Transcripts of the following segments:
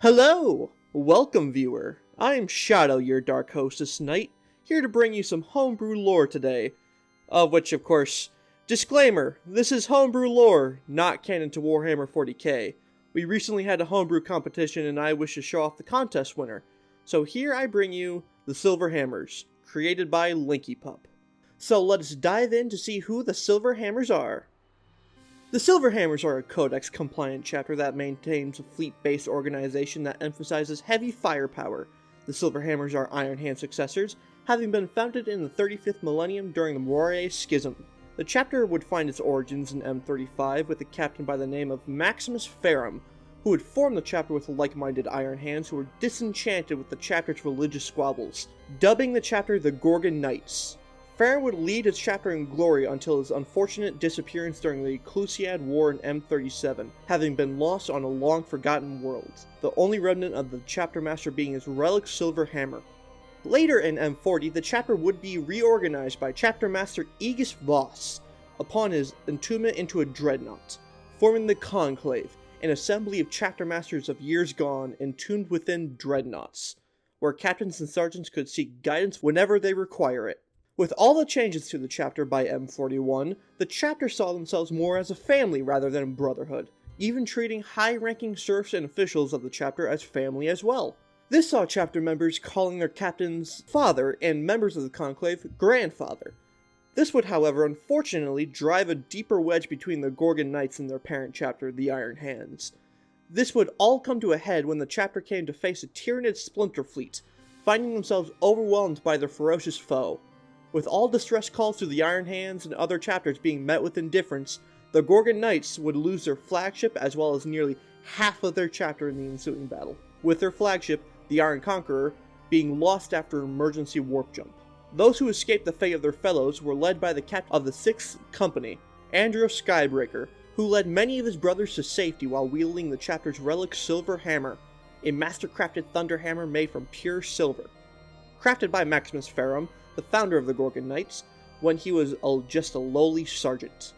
Hello! Welcome, viewer. I am Shadow, your dark host this night, here to bring you some homebrew lore today. Of which, of course, disclaimer, this is homebrew lore, not canon to Warhammer 40k. We recently had a homebrew competition and I wish to show off the contest winner. So here I bring you the Silver Hammers, created by Linky Pup. So let us dive in to see who the Silver Hammers are. The Silver Hammers are a Codex-compliant chapter that maintains a fleet-based organization that emphasizes heavy firepower. The Silver Hammers are Iron Hand successors, having been founded in the 35th millennium during the Warrior Schism. The chapter would find its origins in M35 with a captain by the name of Maximus Ferrum, who would form the chapter with like-minded Iron Hands who were disenchanted with the chapter's religious squabbles, dubbing the chapter the Gorgon Knights. Ferrum would lead his chapter in glory until his unfortunate disappearance during the Clusiad War in M37, having been lost on a long-forgotten world, the only remnant of the chapter master being his relic Silver Hammer. Later in M40, the chapter would be reorganized by chapter master Aegis Voss upon his entombment into a dreadnought, forming the Conclave, an assembly of chapter masters of years gone entombed within dreadnoughts, where captains and sergeants could seek guidance whenever they require it. With all the changes to the chapter by M41, the chapter saw themselves more as a family rather than a brotherhood, even treating high-ranking serfs and officials of the chapter as family as well. This saw chapter members calling their captains father and members of the conclave grandfather. This would, however, unfortunately drive a deeper wedge between the Gorgon Knights and their parent chapter, the Iron Hands. This would all come to a head when the chapter came to face a Tyranid splinter fleet, finding themselves overwhelmed by their ferocious foe. With all distress calls to the Iron Hands and other chapters being met with indifference, the Gorgon Knights would lose their flagship as well as nearly half of their chapter in the ensuing battle, with their flagship, the Iron Conqueror, being lost after an emergency warp jump. Those who escaped the fate of their fellows were led by the captain of the 6th Company, Andros Skybreaker, who led many of his brothers to safety while wielding the chapter's relic Silver Hammer, a master-crafted thunder hammer made from pure silver. Crafted by Maximus Ferrum, the founder of the Gorgon Knights, when he was just a lowly sergeant.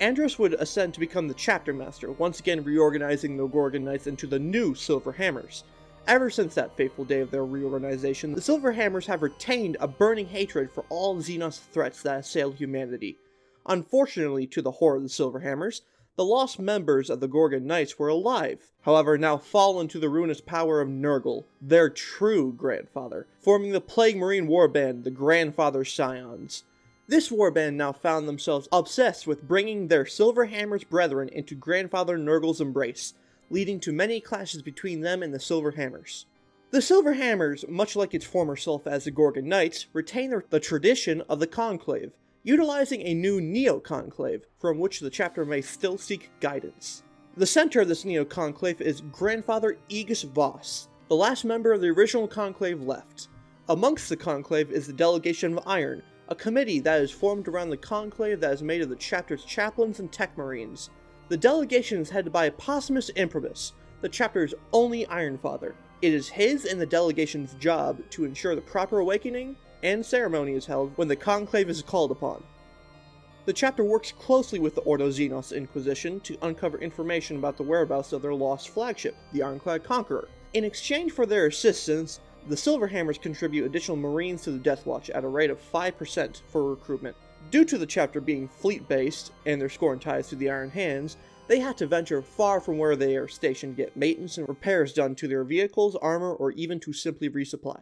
Andros would ascend to become the chapter master, once again reorganizing the Gorgon Knights into the new Silver Hammers. Ever since that fateful day of their reorganization, the Silver Hammers have retained a burning hatred for all Xenos threats that assailed humanity. Unfortunately, to the horror of the Silver Hammers, the lost members of the Gorgon Knights were alive, however now fallen to the ruinous power of Nurgle, their true grandfather, forming the Plague Marine warband, the Grandfather Scions. This warband now found themselves obsessed with bringing their Silver Hammers brethren into Grandfather Nurgle's embrace, leading to many clashes between them and the Silver Hammers. The Silver Hammers, much like its former self as the Gorgon Knights, retain the tradition of the Conclave, utilizing a new Neo-Conclave, from which the chapter may still seek guidance. The center of this Neo-Conclave is Grandfather Aegis Voss, the last member of the original Conclave left. Amongst the Conclave is the Delegation of Iron, a committee that is formed around the Conclave that is made of the chapter's chaplains and tech marines. The delegation is headed by Possumus Improbus, the chapter's only Iron Father. It is his and the delegation's job to ensure the proper awakening and ceremony is held when the Conclave is called upon. The chapter works closely with the Ordo Xenos Inquisition to uncover information about the whereabouts of their lost flagship, the Ironclad Conqueror. In exchange for their assistance, the Silver Hammers contribute additional Marines to the Death Watch at a rate of 5% for recruitment. Due to the chapter being fleet-based and their scorn ties to the Iron Hands, they had to venture far from where they are stationed to get maintenance and repairs done to their vehicles, armor, or even to simply resupply.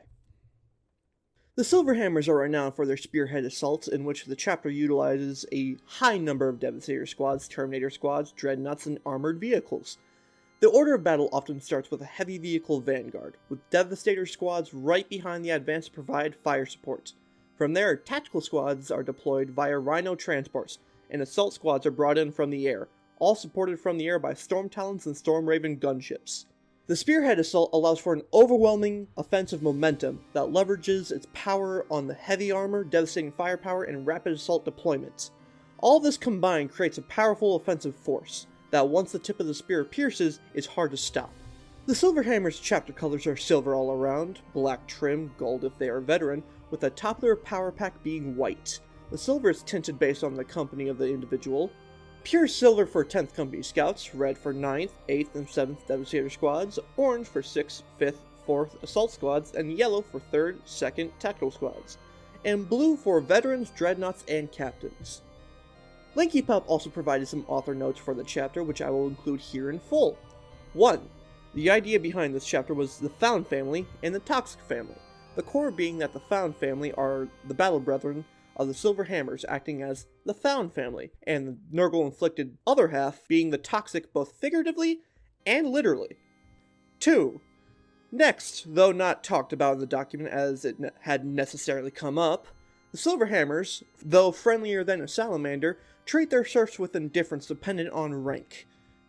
The Silver Hammers are renowned for their spearhead assaults, in which the chapter utilizes a high number of Devastator squads, Terminator squads, dreadnoughts, and armored vehicles. The order of battle often starts with a heavy vehicle vanguard, with Devastator squads right behind the advance to provide fire support. From there, tactical squads are deployed via Rhino transports, and assault squads are brought in from the air, all supported from the air by Storm Talons and Storm Raven gunships. The Spearhead Assault allows for an overwhelming offensive momentum that leverages its power on the heavy armor, devastating firepower, and rapid assault deployments. All this combined creates a powerful offensive force that once the tip of the spear pierces, is hard to stop. The Silver Hammers chapter colors are silver all around, black trim, gold if they are veteran, with the top of their power pack being white. The silver is tinted based on the company of the individual. Pure silver for 10th Company Scouts, red for 9th, 8th, and 7th Devastator Squads, orange for 6th, 5th, 4th Assault Squads, and yellow for 3rd, 2nd Tactical Squads, and blue for Veterans, Dreadnoughts, and Captains. Linky Pup also provided some author notes for the chapter, which I will include here in full. 1. The idea behind this chapter was the Found family and the Toxic family, the core being that the Found family are the battle brethren of the Silver Hammers acting as the Found family, and the Nurgle-inflicted other half being the Toxic both figuratively and literally. 2. Next, though not talked about in the document as it hadn't necessarily come up, the Silver Hammers, though friendlier than a salamander, treat their serfs with indifference dependent on rank.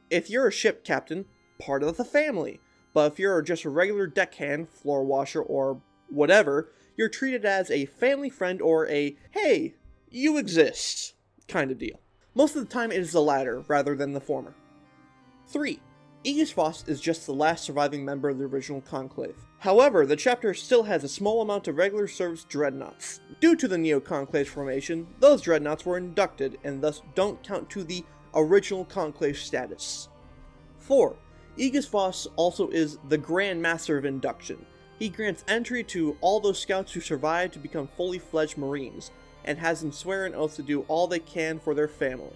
If you're a ship captain, part of the family, but if you're just a regular deckhand, floor washer, or whatever, you're treated as a family friend or a, hey, you exist, kind of deal. Most of the time it is the latter rather than the former. 3. Aegis Voss is just the last surviving member of the original Conclave. However, the chapter still has a small amount of regular service dreadnoughts. Due to the Neo-Conclave's formation, those dreadnoughts were inducted and thus don't count to the original Conclave status. 4. Aegis Voss also is the Grand Master of Induction. He grants entry to all those scouts who survive to become fully fledged Marines, and has them swear an oath to do all they can for their family.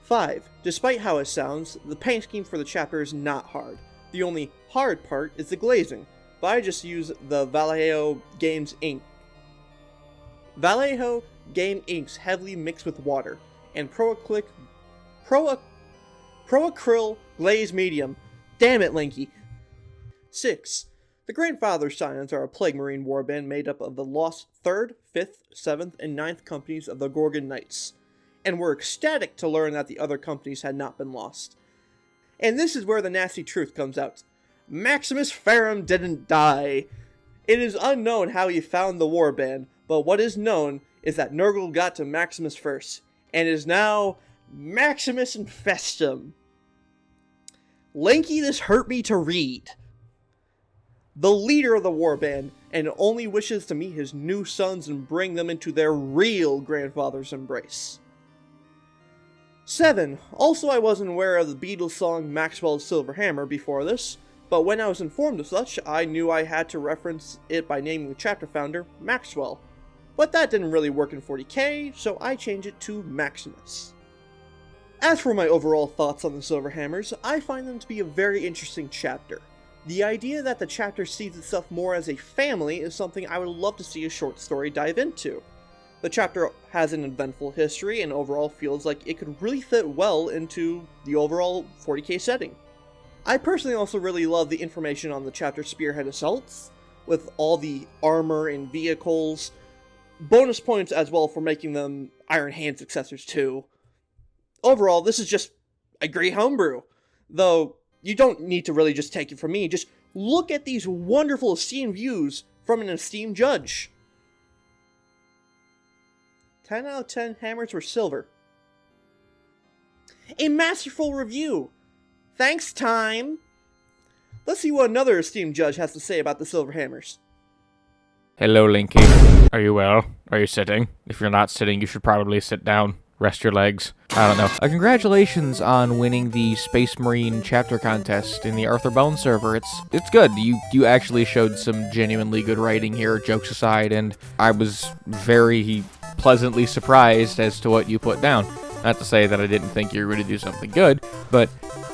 5. Despite how it sounds, the paint scheme for the chapter is not hard. The only hard part is the glazing, but I just use the Vallejo Games ink. Vallejo Game inks heavily mixed with water, and Pro-Acryl Glaze Medium. Damn it, Linky! 6. The Grandfather Scions are a Plague Marine warband made up of the lost 3rd, 5th, 7th, and 9th companies of the Gorgon Knights, and were ecstatic to learn that the other companies had not been lost. And this is where the nasty truth comes out. Maximus Ferrum didn't die. It is unknown how he found the warband, but what is known is that Nurgle got to Maximus first, and is now Maximus Infestum. Lanky, this hurt me to read. The leader of the warband, and only wishes to meet his new sons and bring them into their real grandfather's embrace. 7. Also, I wasn't aware of the Beatles song Maxwell's Silver Hammer before this, but when I was informed of such, I knew I had to reference it by naming the chapter founder Maxwell. But that didn't really work in 40k, so I changed it to Maximus. As for my overall thoughts on the Silver Hammers, I find them to be a very interesting chapter. The idea that the chapter sees itself more as a family is something I would love to see a short story dive into. The chapter has an eventful history and overall feels like it could really fit well into the overall 40k setting. I personally also really love the information on the chapter Spearhead Assaults, with all the armor and vehicles. Bonus points as well for making them Iron Hand successors too. Overall, this is just a great homebrew, though you don't need to really just take it from me, just look at these wonderful esteemed views from an esteemed judge. 10 out of 10 hammers were silver. A masterful review! Thanks, time! Let's see what another esteemed judge has to say about the Silver Hammers. Hello, Linky. Are you well? Are you sitting? If you're not sitting, you should probably sit down. Rest your legs. I don't know. Congratulations on winning the Space Marine chapter contest in the Arthur Bone server. It's good. You actually showed some genuinely good writing here, jokes aside, and I was very pleasantly surprised as to what you put down. Not to say that I didn't think you were going to do something good, but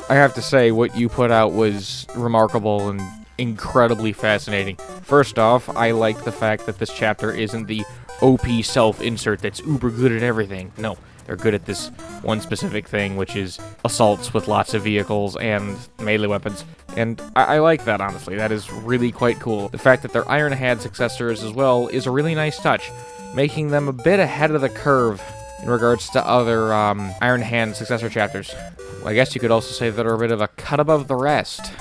I have to say what you put out was remarkable and incredibly fascinating. First off, I like the fact that this chapter isn't the OP self-insert that's uber good at everything. No, they're good at this one specific thing, which is assaults with lots of vehicles and melee weapons. And I like that, honestly. That is really quite cool. The fact that they're Iron Hand successors as well is a really nice touch, making them a bit ahead of the curve in regards to other Iron Hand successor chapters. Well, I guess you could also say they're a bit of a cut above the rest.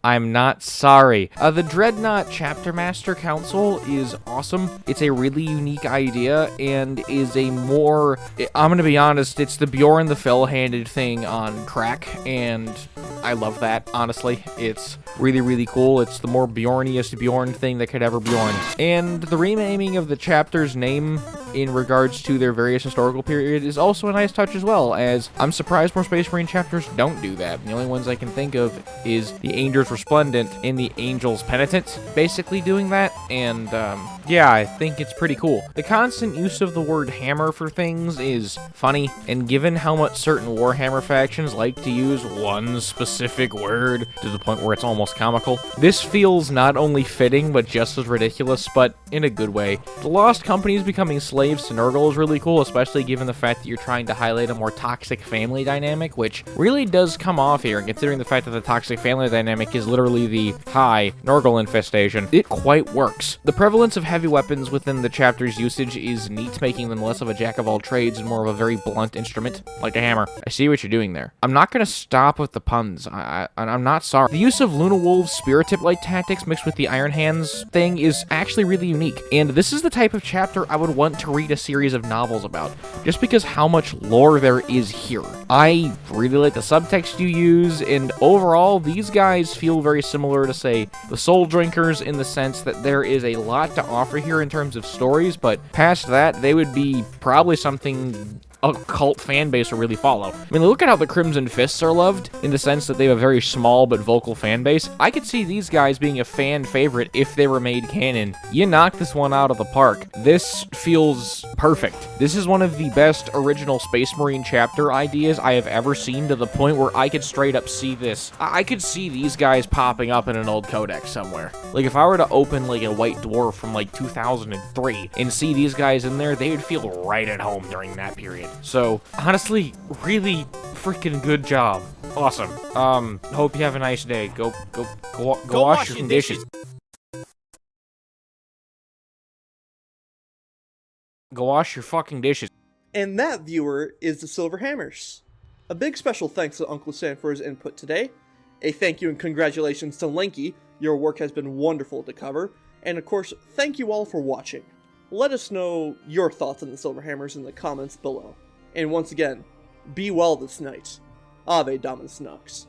I'm not sorry. The Dreadnought Chapter Master Council is awesome. It's a really unique idea and is a more... I'm gonna be honest, it's the Bjorn the Fell-Handed thing on crack, and I love that, honestly. It's really, really cool. It's the more Bjorniest Bjorn thing that could ever Bjorn. And the renaming of the chapter's name in regards to their various historical periods is also a nice touch as well, as I'm surprised more Space Marine chapters don't do that. The only ones I can think of is the Angel's Resplendent and the Angel's Penitent basically doing that, and yeah, I think it's pretty cool. The constant use of the word hammer for things is funny, and given how much certain Warhammer factions like to use one specific word to the point where it's almost comical, this feels not only fitting but just as ridiculous, but in a good way. The Lost Companies becoming slaves to Nurgle is really cool, especially given the fact that you're trying to highlight a more toxic family dynamic, which really does come off here, and considering the fact that the toxic family dynamic is literally the high Nurgle infestation, it quite works. The prevalence of heavy weapons within the chapter's usage is neat, making them less of a jack of all trades and more of a very blunt instrument, like a hammer. I see what you're doing there. I'm not gonna stop with the puns. I'm not sorry. The use of Luna Wolf's Spirit Tip-like tactics mixed with the Iron Hands thing is actually really unique, and this is the type of chapter I would want to read a series of novels about, just because how much lore there is here. I really like the subtext you use, and overall, these guys feel very similar to, say, the Soul Drinkers in the sense that there is a lot to offer here in terms of stories, but past that, they would be probably something a cult fan base will really follow. I mean, look at how the Crimson Fists are loved, in the sense that they have a very small but vocal fan base. I could see these guys being a fan favorite if they were made canon. You knocked this one out of the park. This feels perfect. This is one of the best original Space Marine chapter ideas I have ever seen, to the point where I could straight up see this. I could see these guys popping up in an old codex somewhere. Like, if I were to open, like, a White Dwarf from, like, 2003 and see these guys in there, they would feel right at home during that period. So, honestly, really freaking good job. Awesome. Hope you have a nice day. Go wash your dishes. Go wash your fucking dishes. And that, viewer, is the Silver Hammers. A big special thanks to Uncle Sam for his input today. A thank you and congratulations to Lanky. Your work has been wonderful to cover. And of course, thank you all for watching. Let us know your thoughts on the Silver Hammers in the comments below. And once again, be well this night. Ave Dominus Nux.